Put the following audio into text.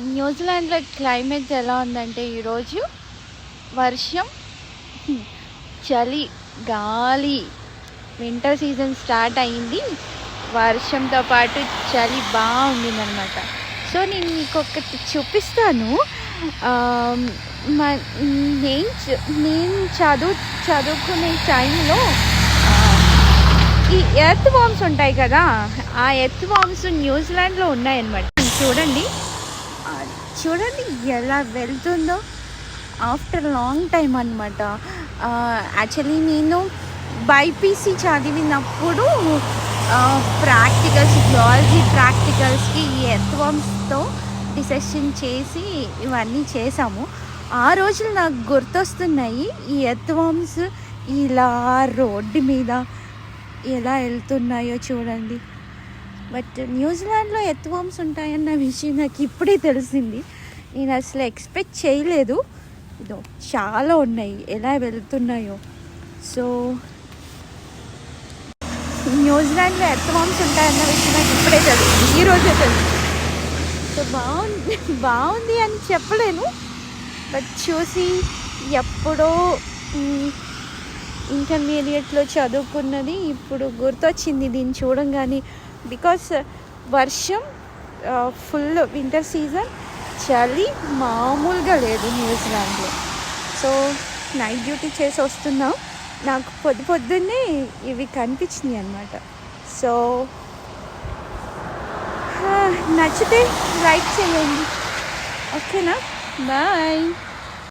న్యూజిలాండ్‌లో climate ఎలా ఉందంటే ఈరోజు వర్షం, చలి, గాలి. వింటర్ సీజన్ స్టార్ట్ అయింది. వర్షంతో పాటు చలి ఉండిందనమాట. సో నేను మీకొకటి చూపిస్తాను. ఆహ్, మ నేను చదువుకునే టైంలో ఈ ఎర్త్ వార్మ్స్ ఉంటాయి కదా! ఆ ఎర్త్ వార్మ్స్ న్యూజిలాండ్‌లో ఉన్నాయన్నమాట. చూడండి. చూడండి ఎలా వెళ్తుందో. ఆఫ్టర్ లాంగ్ టైం అనమాట. యాక్చువల్లీ నేను బైపీసీ చదివినప్పుడు జియాలజీ ప్రాక్టికల్స్కి ఈ ఎర్త్‌వార్మ్స్‌తో డిసెక్షన్ చేసి ఇవన్నీ చేసాము. ఆ రోజులు నాకు గుర్తొస్తున్నాయి. ఈ ఎర్త్‌వార్మ్స్ ఇలా రోడ్డు మీద ఎలా వెళ్తున్నాయో చూడండి. బట్ న్యూజిలాండ్‌లో ఎర్త్‌వార్మ్స్ ఉంటాయన్న విషయం నాకు ఇప్పుడే తెలిసింది. నేను అసలు ఎక్స్పెక్ట్ చేయలేదు. ఇదో చాలా ఉన్నాయి ఎలా వెళ్తున్నాయో. సో న్యూజిలాండ్‌లో ఎర్త్‌వార్మ్స్ ఉంటాయన్న విషయం నాకు ఇప్పుడే తెలిసింది. ఈరోజే తెలిసింది. సో బాగుంది అని చెప్పలేను. బట్ చూసి ఎప్పుడో ఇంటర్మీడియట్లో చదువుకున్నది ఇప్పుడు గుర్తొచ్చింది దీన్ని చూడంగానే. బికాస్ వర్షం, ఫుల్ వింటర్ సీజన్, చలి మామూలుగా లేదు న్యూజిలాండ్లో. సో నైట్ డ్యూటీ చేసి వస్తున్నాం. నాకు పొద్దున్నే ఇవి కనిపించినాయి అన్నమాట. సో నచ్చితే లైక్ చేయండి. ఓకేనా? బాయ్.